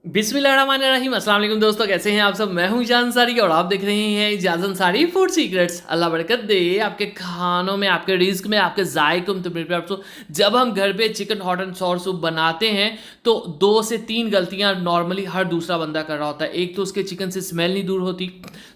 बिस्मिल्लाहिर्रहमानिर्रहीम। अस्सलाम वालेकुम दोस्तों, कैसे हैं आप सब। मैं हूं ईजान अंसारी और आप देख रहे हैं ईजाज़ अंसारी फूड सीक्रेट्स। अल्लाह बरकत दे आपके खानों में, आपके रिस्क में, आपके जायकों में। तो मेरे प्यार दोस्तों, जब हम घर पे chicken hot and sour soup बनाते हैं तो 2 से 3 गलतियां नॉर्मली हर दूसरा बंदा कर रहा होता है। एक तो उसके चिकन से स्मेल नहीं दूर होती,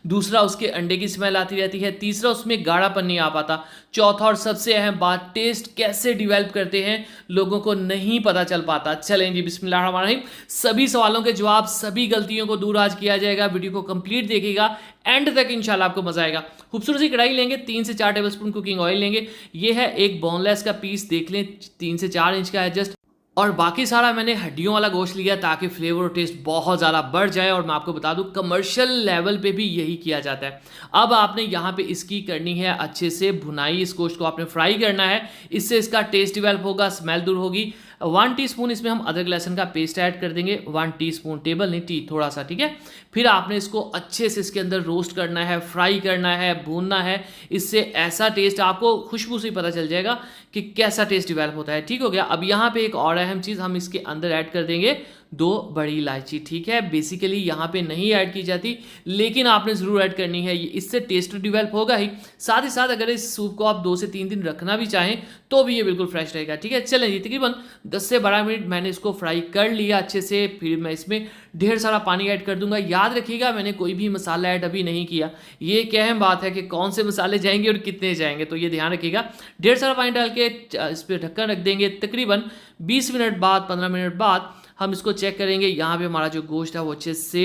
दूसरा उसके अंडे की स्मेल आती रहती है, तीसरा उसमें गाढ़ापन नहीं आ पाता, चौथा और सबसे अहम बात, टेस्ट कैसे डिवेल्प करते हैं लोगों को नहीं पता चल पाता। चलें जी, बिस्मिल्लाहिर्रहमानिर्रहीम। सभी सवालों के जवाब, सभी गलतियों को दूर आज किया जाएगा। वीडियो को कंप्लीट देखिएगा, एंड तक इंशाल्लाह आपको मजा आएगा। खूबसूरत सी कढ़ाई लेंगे, 3 से 4 टेबलस्पून कुकिंग ऑयल लेंगे। ये है एक बोनलेस का पीस, देख लें 3 से 4 इंच का है जस्ट। और बाकी सारा मैंने हड्डियों वाला गोश्त लिया ताकि फ्लेवर और टेस्ट बहुत ज़्यादा बढ़ जाए। और मैं आपको बता दूं, कमर्शियल लेवल पे भी यही किया जाता है। अब आपने यहाँ पे इसकी करनी है अच्छे से भुनाई, इस गोश्त को आपने फ्राई करना है, इससे इसका टेस्ट डिवेल्प होगा, स्मेल दूर होगी। 1 टीस्पून इसमें हम अदरक लहसुन का पेस्ट ऐड कर देंगे, 1 टीस्पून, टेबल नहीं टी, थोड़ा सा, ठीक है। फिर आपने इसको अच्छे से इसके अंदर रोस्ट करना है, फ्राई करना है, भूनना है। इससे ऐसा टेस्ट आपको खुशबू से ही पता चल जाएगा कि कैसा टेस्ट डिवेल्प होता है। ठीक हो गया। अब यहाँ पे एक और अहम चीज़ हम इसके अंदर ऐड कर देंगे, 2 बड़ी इलायची, ठीक है। बेसिकली यहाँ पे नहीं ऐड की जाती, लेकिन आपने ज़रूर ऐड करनी है, इससे टेस्ट डिवेल्प होगा ही। साथ ही साथ अगर इस सूप को आप 2 से 3 दिन रखना भी चाहें तो भी ये बिल्कुल फ्रेश रहेगा, ठीक है। चलें जी, तकरीबन 10 से 12 मिनट मैंने इसको फ्राई कर लिया अच्छे से। फिर मैं इसमें ढेर सारा पानी ऐड कर दूंगा। याद रखिएगा, मैंने कोई भी मसाला ऐड अभी नहीं किया। ये एक अहम बात है कि कौन से मसाले जाएंगे और कितने जाएंगे, तो ये ध्यान रखिएगा। ढेर सारा पानी डाल के इस पर ढक्कन रख देंगे। तकरीबन 20 मिनट बाद, 15 मिनट बाद हम इसको चेक करेंगे। यहाँ पे हमारा जो गोश्त है वो अच्छे से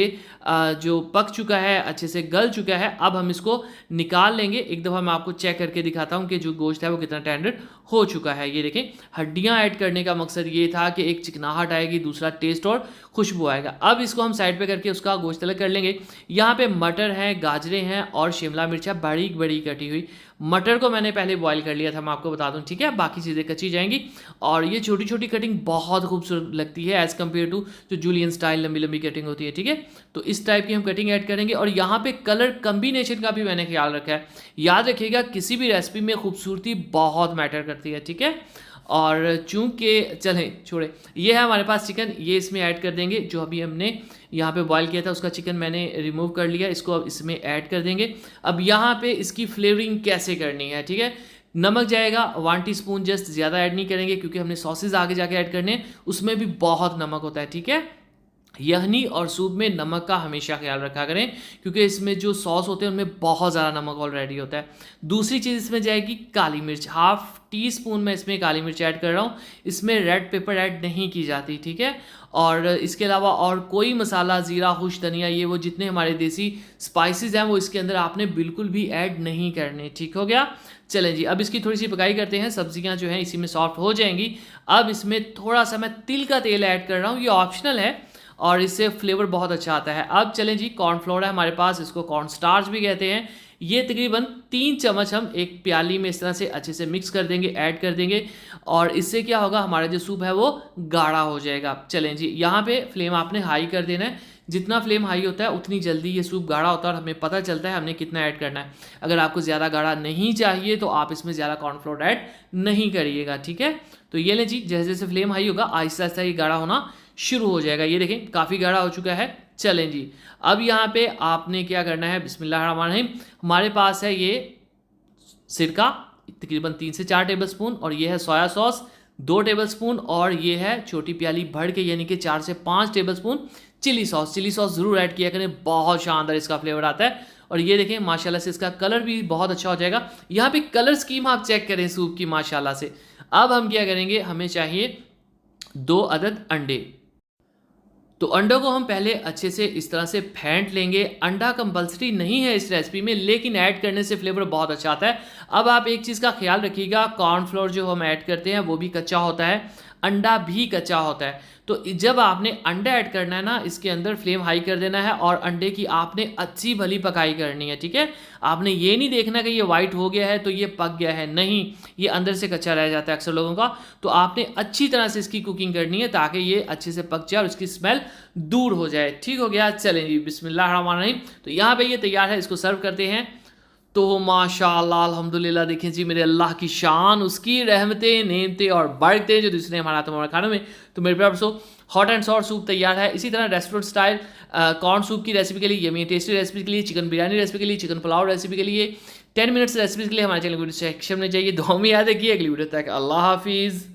जो पक चुका है, अच्छे से गल चुका है। अब हम इसको निकाल लेंगे। एक दफ़ा मैं आपको चेक करके दिखाता हूँ कि जो गोश्त है वो कितना टेंडर हो चुका है। ये देखें, हड्डियाँ ऐड करने का मकसद ये था कि एक चिकनाहट आएगी, दूसरा टेस्ट और खुशबू आएगा। अब इसको हम साइड पे करके उसका गोश्त अलग कर लेंगे। यहाँ पे मटर हैं, गाजरें हैं और शिमला मिर्च है, बड़ी बड़ी कटी हुई। मटर को मैंने पहले बॉईल कर लिया था, मैं आपको बता दूं, ठीक है। बाकी चीज़ें कच्ची जाएंगी। और ये छोटी छोटी कटिंग बहुत खूबसूरत लगती है एज़ कम्पेयर टू जो जूलियन स्टाइल लंबी लंबी कटिंग होती है, ठीक है। तो इस टाइप की हम कटिंग ऐड करेंगे। और यहाँ पे कलर कम्बिनेशन का भी मैंने ख्याल रखा है। याद रखिएगा, किसी भी रेसिपी में खूबसूरती बहुत मैटर करती है, ठीक है। और चूंकि चलें छोड़े, ये है हमारे पास चिकन, ये इसमें ऐड कर देंगे। जो अभी हमने यहाँ पे बॉईल किया था उसका चिकन मैंने रिमूव कर लिया, इसको अब इसमें ऐड कर देंगे। अब यहाँ पे इसकी फ्लेवरिंग कैसे करनी है, ठीक है। नमक जाएगा 1 टीस्पून, जस्ट, ज़्यादा ऐड नहीं करेंगे क्योंकि हमने सॉसेज आगे जाके ऐड करने हैं, उसमें भी बहुत नमक होता है, ठीक है। यखनी और सूप में नमक का हमेशा ख्याल रखा करें क्योंकि इसमें जो सॉस होते हैं उनमें बहुत ज़्यादा नमक ऑलरेडी होता है। दूसरी चीज़ इसमें जाएगी काली मिर्च, 1/2 टीस्पून मैं इसमें काली मिर्च ऐड कर रहा हूँ। इसमें रेड पेपर ऐड नहीं की जाती, ठीक है। और इसके अलावा और कोई मसाला, ज़ीरा, खुश धनिया, ये वो जितने हमारे देसी स्पाइसेस हैं वो इसके अंदर आपने बिल्कुल भी ऐड नहीं करने, ठीक हो गया। चलें जी, अब इसकी थोड़ी सी पकाई करते हैं। सब्जियां जो हैं इसी में सॉफ्ट हो जाएंगी। अब इसमें थोड़ा सा मैं तिल का तेल ऐड कर रहा हूँ, ये ऑप्शनल है और इससे फ्लेवर बहुत अच्छा आता है। अब चलें जी, कॉर्नफ्लोर है हमारे पास, इसको कॉर्न स्टार्च भी कहते हैं। ये तकरीबन 3 चम्मच हम एक प्याली में इस तरह से अच्छे से मिक्स कर देंगे, ऐड कर देंगे। और इससे क्या होगा, हमारा जो सूप है वो गाढ़ा हो जाएगा। चलें जी, यहाँ पे फ्लेम आपने हाई कर देना है। जितना फ्लेम हाई होता है उतनी जल्दी ये सूप गाढ़ा होता है और हमें पता चलता है हमने कितना ऐड करना है। अगर आपको ज़्यादा गाढ़ा नहीं चाहिए तो आप इसमें ज़्यादा कॉर्नफ्लोर ऐड नहीं करिएगा, ठीक है। तो ये लें जी, जैसे जैसे फ्लेम हाई होगा आहिस्ता आहिस्ता ये गाढ़ा होना शुरू हो जाएगा। ये देखें, काफ़ी गाढ़ा हो चुका है। चलें जी, अब यहाँ पे आपने क्या करना है, बिस्मिल्लाहिर्रहमानिर्रहीम। हमारे पास है ये सिरका, तकरीबन 3 से 4 टेबलस्पून, और ये है सोया सॉस 2 टेबलस्पून, और ये है छोटी प्याली भर के यानी कि 4 से 5 tablespoon chilli sauce. Chilli sauce ज़रूर ऐड किया करें, बहुत शानदार इसका फ्लेवर आता है। और ये देखें, माशाल्लाह से इसका कलर भी बहुत अच्छा हो जाएगा। यहाँ पे कलर स्कीम आप चेक करें सूप की, माशाल्लाह से। अब हम क्या करेंगे, हमें चाहिए 2 अदद अंडे। तो अंडों को हम पहले अच्छे से इस तरह से फेंट लेंगे। अंडा कंपलसरी नहीं है इस रेसिपी में, लेकिन ऐड करने से फ्लेवर बहुत अच्छा आता है। अब आप एक चीज़ का ख्याल रखिएगा, कॉर्नफ्लोर जो हम ऐड करते हैं वो भी कच्चा होता है, अंडा भी कच्चा होता है। तो जब आपने अंडा ऐड करना है ना, इसके अंदर फ्लेम हाई कर देना है और अंडे की आपने अच्छी भली पकाई करनी है, ठीक है। आपने ये नहीं देखना कि ये वाइट हो गया है तो ये पक गया है, नहीं, ये अंदर से कच्चा रह जाता है अक्सर लोगों का। तो आपने अच्छी तरह से इसकी कुकिंग करनी है ताकि ये अच्छे से पक जाए और इसकी स्मेल दूर हो जाए, ठीक हो गया। चलें जी, बिस्मिल्लाहिर्रहमानिर्रहीम। तो यहाँ पे ये तैयार है, इसको सर्व करते हैं। तो माशाअल्लाह, अल्हम्दुलिल्लाह, देखें जी, मेरे अल्लाह की शान, उसकी रहमतें, नेमतें और बरकतें जो दूसरे हमारे हाथों में खानों में। तो मेरे प्यार दोस्तों, हॉट एंड सॉर सूप तैयार है। इसी तरह रेस्टोरेंट स्टाइल कॉर्न सूप की रेसिपी के लिए, यमी टेस्टी रेसिपी के लिए, चिकन बिरयानी रेसिपी के लिए, चिकन पुलाव रेसिपी के लिए, 10 मिनट्स रेसिपीज के लिए हमारे चैनल वीडियो सेक्शन में जाइए। दुआ में याद रखिए, अगली वीडियो तक अल्लाह हाफिज़।